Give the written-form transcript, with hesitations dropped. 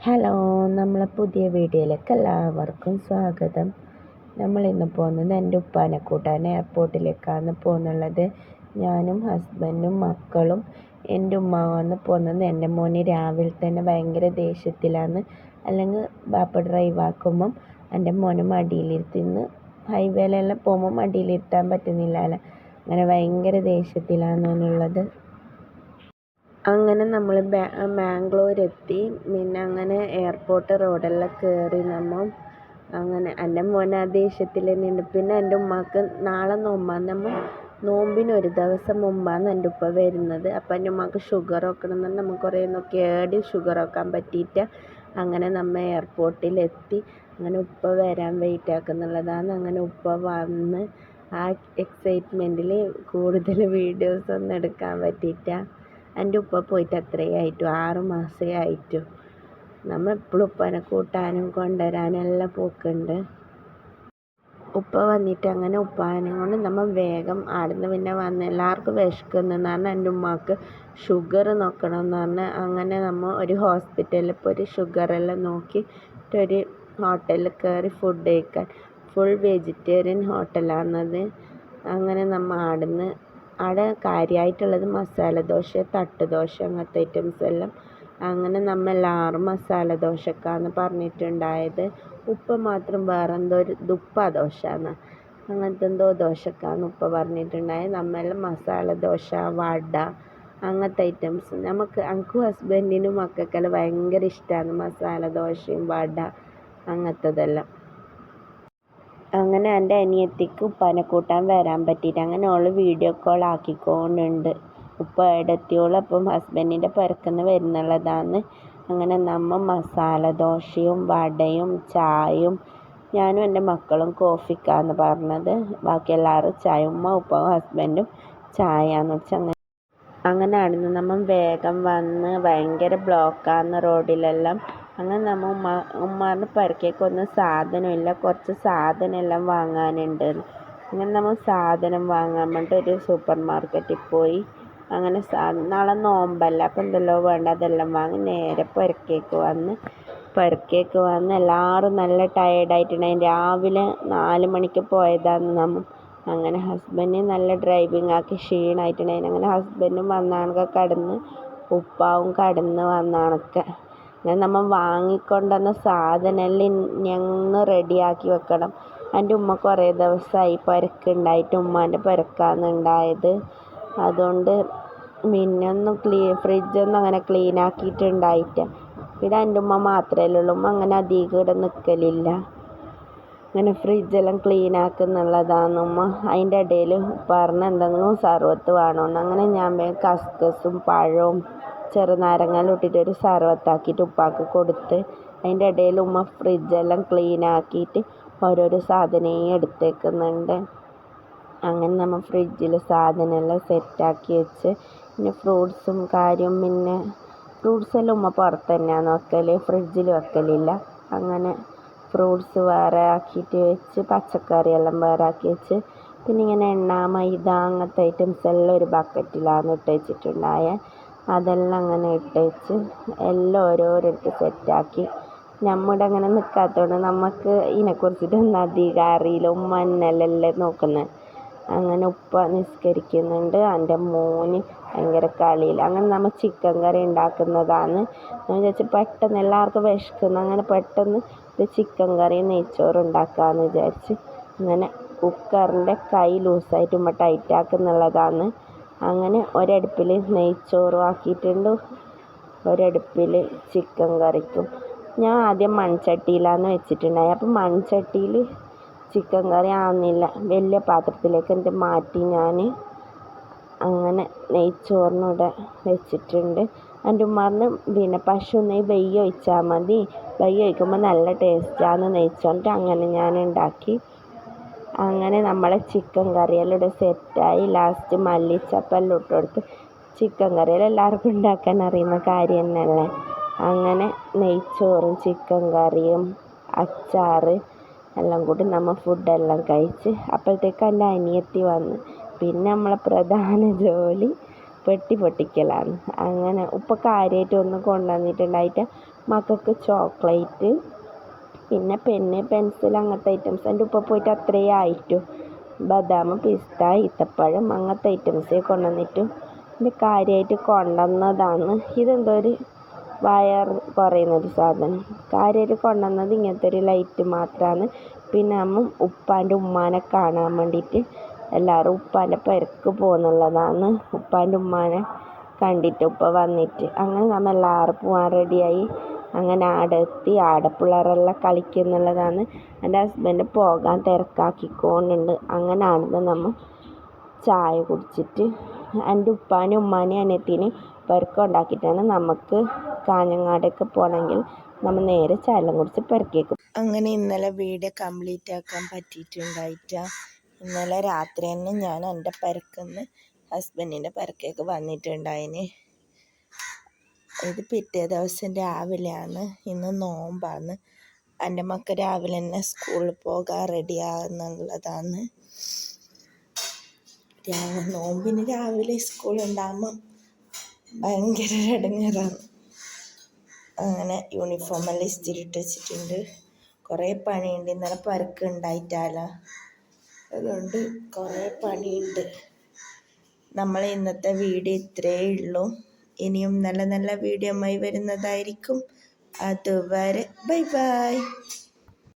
Hello, നമ്മളെ പുതിയ വീഡിയോയിലേക്ക് എല്ലാവർക്കും സ്വാഗതം. നമ്മളിന്ന് പോകുന്നത് എൻ്റെ ഉപ്പാനെ കൂട്ടാൻ എയർപോർട്ടിലേക്കാണ് പോകുന്നുള്ളത്. ഞാനും ഹസ്ബൻഡും മക്കളും. എൻ്റെ ഉമ്മാവാണ് പോകുന്നത്. എൻ്റെ മോന് രാവിലെ തന്നെ ഭയങ്കര ദേഷ്യത്തിലാണ്. അല്ലെങ്കിൽ ബാപ്പ ഡ്രൈവ് ആക്കുമ്പം എൻ്റെ മോനെ മടിയിലിരുത്തിന്ന് ഹൈവേയിലെല്ലാം പോകുമ്പോൾ മടിയിലിരുത്താൻ പറ്റുന്നില്ലല്ലോ. അങ്ങനെ ഭയങ്കര ദേഷ്യത്തിലാണെന്നുള്ളത്. അങ്ങനെ നമ്മൾ മാംഗ്ലൂർ എത്തി. പിന്നെ അങ്ങനെ എയർപോർട്ട് റോഡെല്ലാം കയറി നമ്മൾ. അങ്ങനെ എൻ്റെ മോൻ ആ ദേഷ്യത്തിൽ തന്നെയുണ്ട്. പിന്നെ എൻ്റെ ഉമ്മാക്ക് നാളെ നോമ്പാണ്. നമ്മൾ നോമ്പിന് ഒരു ദിവസം മുമ്പാണ് എൻ്റെ ഉപ്പ വരുന്നത്. അപ്പം എൻ്റെ ഉമ്മാക്ക് ഷുഗർ വെക്കണമെന്ന് നമ്മൾ കുറേ നോക്കി ഏടി ഷുഗർ വെക്കാൻ പറ്റിയിട്ട് അങ്ങനെ നമ്മൾ എയർപോർട്ടിലെത്തി. അങ്ങനെ ഉപ്പ വരാൻ വെയിറ്റ് ആക്കുന്നുള്ളതാണ്. അങ്ങനെ ഉപ്പ വന്ന് ആ എക്സൈറ്റ്മെൻറ്റിൽ കൂടുതൽ വീഡിയോസ് ഒന്നും എടുക്കാൻ പറ്റിയിട്ടാണ്. എൻ്റെ ഉപ്പ പോയിട്ട് അത്രയേ ആയിട്ടു, 6 മാസമേ ആയിട്ടു. നമ്മൾ എപ്പോഴും ഉപ്പനെ കൂട്ടാനും കൊണ്ടുവരാനും എല്ലാം പോക്കുണ്ട്. ഉപ്പ വന്നിട്ട് അങ്ങനെ ഉപ്പാനെ കൊണ്ട് നമ്മൾ വേഗം ആടുന്ന് പിന്നെ വന്ന് എല്ലാവർക്കും വിശക്കുന്നെന്ന് പറഞ്ഞാൽ എൻ്റെ ഉമ്മാക്ക് ഷുഗർ നോക്കണമെന്ന് പറഞ്ഞാൽ അങ്ങനെ നമ്മൾ ഒരു ഹോസ്പിറ്റലിൽ പോയി ഒരു ഷുഗറെല്ലാം നോക്കിയിട്ടൊരു ഹോട്ടലിൽ കയറി ഫുഡ് കഴിക്കാൻ. ഫുൾ വെജിറ്റേറിയൻ ഹോട്ടലാണത്. അങ്ങനെ നമ്മൾ അവിടെ കാര്യമായിട്ടുള്ളത് മസാല ദോശ, തട്ട് ദോശ, അങ്ങനത്തെ ഐറ്റംസ് എല്ലാം. അങ്ങനെ നമ്മൾ എല്ലാവരും മസാല ദോശക്കാണ് പറഞ്ഞിട്ടുണ്ടായത്. ഉപ്പ മാത്രം വേറെ എന്തോ ഒരു ദുപ്പ ദോശ എന്ന് അങ്ങനത്തെ എന്തോ ദോശക്കാണ് ഉപ്പ പറഞ്ഞിട്ടുണ്ടായത്. നമ്മളെല്ലാം മസാല ദോശ, വട, അങ്ങനത്തെ ഐറ്റംസ്. എനിക്കും ഹസ്ബൻഡിനും മക്കൾക്കെല്ലാം ഭയങ്കര ഇഷ്ടമാണ് മസാല ദോശയും വട അങ്ങനത്തതെല്ലാം. അങ്ങനെ എൻ്റെ അനിയത്തിക്ക് ഉപ്പാനെ കൂട്ടാൻ വരാൻ പറ്റിയിട്ട് അങ്ങനെ ഓൾ വീഡിയോ കോൾ ആക്കിക്കൊണ്ടുണ്ട്. ഉപ്പ എവിടെത്തിയോളം അപ്പം ഹസ്ബൻഡിൻ്റെ പുരക്കുന്ന് വരുന്നുള്ളതാണ്. അങ്ങനെ നമ്മൾ മസാല ദോശയും വടയും ചായയും, ഞാനും എൻ്റെ മക്കളും കോഫിക്കാന്ന് പറഞ്ഞത്. ബാക്കി എല്ലാവരും ചായ, ഉമ്മ ഉപ്പ ഹസ്ബൻഡും ചായന്ന് വെച്ചാൽ അങ്ങനെ ആടുന്ന് നമ്മൾ വേഗം വന്ന്. ഭയങ്കര ബ്ലോക്കാണ് റോഡിലെല്ലാം. അങ്ങനെ നമ്മൾ ഉമ്മാറിന് പരക്കേക്കൊന്നും സാധനമില്ല, കുറച്ച് സാധനമെല്ലാം വാങ്ങാനുണ്ട്. അങ്ങനെ നമ്മൾ സാധനം വാങ്ങാൻ വേണ്ടിയിട്ട് ഒരു സൂപ്പർ മാർക്കറ്റിൽ പോയി. അങ്ങനെ നാളെ നോമ്പല്ല, അപ്പം എന്തെല്ലോ വേണ്ട അതെല്ലാം വാങ്ങി നേരെ പരക്കേക്ക് വന്ന് എല്ലാവരും നല്ല ടയേർഡായിട്ടുണ്ടായി. രാവിലെ 4 മണിക്ക് പോയതാണ് നമ്മൾ. അങ്ങനെ ഹസ്ബൻഡ് നല്ല ഡ്രൈവിംഗ് ആക്കി ക്ഷീണമായിട്ടുണ്ടായിരുന്നു. അങ്ങനെ ഹസ്ബൻഡും വന്നാണൊക്കെ കടന്ന്, ഉപ്പാവും കടന്ന് വന്നാണൊക്കെ. അങ്ങനെ നമ്മൾ വാങ്ങിക്കൊണ്ടുവന്ന സാധനമെല്ലാം ഞങ്ങൾ റെഡിയാക്കി വെക്കണം. എൻ്റെ ഉമ്മ കുറേ ദിവസമായി പരക്കുണ്ടായിട്ട്, ഉമ്മാൻ്റെ പരക്കാണ് ഉണ്ടായത്. അതുകൊണ്ട് പിന്നെ ഫ്രിഡ്ജൊന്നും അങ്ങനെ ക്ലീൻ ആക്കിയിട്ടുണ്ടായിട്ട്. പിന്നെ എൻ്റെ ഉമ്മ മാത്രമേ ഉള്ളൂ. ഉമ്മ അങ്ങനെ അധികം ഇവിടെ നിൽക്കലില്ല. അങ്ങനെ ഫ്രിഡ്ജെല്ലാം ക്ലീൻ ആക്കുന്നുള്ളതാണ് ഉമ്മ. അതിൻ്റെ ഇടയിൽ പറഞ്ഞ എന്തെങ്കിലും സർവത്ത് വേണമെന്ന്. അങ്ങനെ ഞാൻ കസ്കസും പഴവും ചെറുനാരങ്ങയെല്ലാം ഇട്ടിട്ടൊരു സർവത്താക്കിയിട്ട് ഉപ്പാക്ക് കൊടുത്ത്. അതിൻ്റെ ഇടയിൽ ഉമ്മ ഫ്രിഡ്ജെല്ലാം ക്ലീൻ ആക്കിയിട്ട് ഓരോരോ സാധനമേ എടുത്തേക്കുന്നുണ്ട്. അങ്ങനെ നമ്മൾ ഫ്രിഡ്ജിൽ സാധനമെല്ലാം സെറ്റാക്കി വെച്ച്. പിന്നെ ഫ്രൂട്ട്സും കാര്യം, പിന്നെ ഫ്രൂട്ട്സെല്ലാം ഉമ്മ പുറത്ത് തന്നെയാണ് വെക്കൽ, ഫ്രിഡ്ജിൽ വെക്കലില്ല. അങ്ങനെ ഫ്രൂട്ട്സ് വേറെ ആക്കിയിട്ട് വെച്ച്, പച്ചക്കറിയെല്ലാം വേറെ ആക്കി വെച്ച്. പിന്നെ ഇങ്ങനെ എണ്ണ, മൈദ, അങ്ങനത്തെ ഐറ്റംസ് എല്ലാം ഒരു ബക്കറ്റിലാണ് ഇട്ട് വെച്ചിട്ടുണ്ടായേ. അതെല്ലാം അങ്ങനെ ഇട്ട് വെച്ച് എല്ലാം ഓരോരിടത്ത് സെറ്റാക്കി. നമ്മുടെ അങ്ങനെ നിൽക്കാത്തതുകൊണ്ട് നമുക്ക് ഇതിനെക്കുറിച്ചിട്ടൊന്നും അധികം അറിയില്ല. ഉമ്മ തന്നെയല്ലേ നോക്കുന്നത്. അങ്ങനെ ഉപ്പ നിസ്കരിക്കുന്നുണ്ട്. എൻ്റെ മോന് ഭയങ്കര കളിയിൽ. അങ്ങനെ നമ്മൾ ചിക്കൻ കറി ഉണ്ടാക്കുന്നതാണ്. ഞാൻ വിചാരിച്ചു പെട്ടെന്ന് എല്ലാവർക്കും വിശക്കുന്നു, അങ്ങനെ പെട്ടെന്ന് ഒരു ചിക്കൻ കറിയും നെയ്ച്ചോറും ഉണ്ടാക്കാമെന്ന് വിചാരിച്ച്. അങ്ങനെ കുക്കറിൻ്റെ കൈ ലൂസായിട്ട് ഉമ്മ ടൈറ്റാക്കുന്നുള്ളതാണ്. അങ്ങനെ ഒരടുപ്പിൽ നെയ്ച്ചോറും ആക്കിയിട്ടുണ്ട്, ഒരടുപ്പിൽ ചിക്കൻ കറിക്കും. ഞാൻ ആദ്യം മൺചട്ടിയിലാണ് വെച്ചിട്ടുണ്ടായി. അപ്പം മൺചട്ടിയിൽ ചിക്കൻ കറി ആവുന്നില്ല. വലിയ പാത്രത്തിലേക്ക് എന്നിട്ട് മാറ്റി ഞാൻ അങ്ങനെ നെയ്ച്ചോറിനൂടെ വെച്ചിട്ടുണ്ട്. എൻ്റെ ഉമ്മാറിന് പിന്നെ പശു നെയ്യ് വെയ്യ് ഒഴിച്ചാൽ മതി, വെയ്യ് ഒഴിക്കുമ്പോൾ നല്ല ടേസ്റ്റാണ് നെയ്ച്ചോറിൻ്റെ. അങ്ങനെ ഞാൻ ഉണ്ടാക്കി. അങ്ങനെ നമ്മളെ ചിക്കൻ കറിയെല്ലാം ഇവിടെ സെറ്റായി. ലാസ്റ്റ് മല്ലിച്ചപ്പെല്ലാം ഇട്ട് കൊടുത്ത്. ചിക്കൻ കറിയെല്ലാം എല്ലാവർക്കും ഉണ്ടാക്കാൻ അറിയുന്ന കാര്യം തന്നെയല്ലേ. അങ്ങനെ നെയ്ച്ചോറും ചിക്കൻ കറിയും അച്ചാറ് എല്ലാം കൂടി നമ്മൾ ഫുഡെല്ലാം കഴിച്ച്. അപ്പോഴത്തേക്ക് എൻ്റെ അനിയത്തി വന്ന്. പിന്നെ നമ്മളെ പ്രധാന ജോലി പെട്ടി പൊട്ടിക്കലാണ്. അങ്ങനെ ഉപ്പ കാര്യമായിട്ടൊന്നും കൊണ്ടുവന്നിട്ടുണ്ടായിട്ട് മക്കൾക്ക് ചോക്ലേറ്റ്, പിന്നെ പെന്ന്, പെൻസിൽ, അങ്ങനത്തെ ഐറ്റംസ്. എൻ്റെ ഉപ്പ പോയിട്ട് അത്രയേ ആയിട്ടു. ബദാം, പിസ്ത, ഈത്തപ്പഴം അങ്ങനത്തെ ഐറ്റംസേ കൊണ്ടുവന്നിട്ടു. ഇത് കാര്യമായിട്ട് കൊണ്ടുവന്നതാണ്. ഇതെന്തോ ഒരു വയർ കുറയുന്നൊരു സാധനം. കാര്യമായിട്ട് കൊണ്ടുവന്നത് ഇങ്ങനത്തെ ഒരു ലൈറ്റ് മാത്രമാണ്. പിന്നെ ഉപ്പാൻ്റെ ഉമ്മാനെ കാണാൻ വേണ്ടിയിട്ട് എല്ലാവരും ഉപ്പാൻ്റെ പെരക്ക് പോകുന്നുള്ളതാണ്. ഉപ്പാൻ്റെ ഉമ്മാനെ കണ്ടിട്ട് ഉപ്പ വന്നിട്ട് അങ്ങനെ നമ്മൾ എല്ലാവരും പോകാൻ റെഡിയായി. അങ്ങനെ ആടെ എത്തി. ആടെ പിള്ളേരെല്ലാം കളിക്കുന്നുള്ളതാണ്. എൻ്റെ ഹസ്ബൻഡ് പോകാൻ തിരക്കാക്കിക്കൊണ്ടുണ്ട്. അങ്ങനെ ആണെന്ന് നമ്മൾ ചായ കുടിച്ചിട്ട് എൻ്റെ ഉപ്പാനും ഉമ്മാനെയും അനിയത്തിനെയും പെരക്കുണ്ടാക്കിയിട്ടാണ് നമുക്ക് കാഞ്ഞങ്ങാടേക്ക് പോകണമെങ്കിൽ നമ്മൾ നേരെ ചായലും കുടിച്ച് പെരക്കേക്ക്. അങ്ങനെ ഇന്നലെ വീഡിയോ കംപ്ലീറ്റ് ആക്കാൻ പറ്റിയിട്ടുണ്ടായിട്ട. ഇന്നലെ രാത്രി തന്നെ ഞാൻ എൻ്റെ പെരക്കുന്ന് ഹസ്ബൻഡിൻ്റെ പെരക്കേക്ക് വന്നിട്ടുണ്ടായിന്. ഇത് പിറ്റേ ദിവസം രാവിലെയാണ്. ഇന്ന് നോമ്പാണ്. എൻ്റെ മക്കൾ രാവിലെ തന്നെ സ്കൂളിൽ പോകാൻ റെഡിയാകുന്നുള്ളതാണ്. നോമ്പിന് രാവിലെ സ്കൂളുണ്ടാകുമ്പം ഭയങ്കര ഇടങ്ങേറാണ്. അങ്ങനെ യൂണിഫോമെല്ലാം ഇസ്തിരിയിട്ട് വെച്ചിട്ടുണ്ട്. കുറേ പണിയുണ്ട്. ഇന്നലെ പരക്ക് ഉണ്ടായിട്ടാലോ, അതുകൊണ്ട് കുറേ പണിയുണ്ട്. നമ്മൾ ഇന്നത്തെ വീഡിയോ ഇത്രയേ ഉള്ളൂ. ഇനിയും നല്ല നല്ല വീഡിയോയുമായി വരുന്നതായിരിക്കും. അതുവരെ ബൈ ബൈ.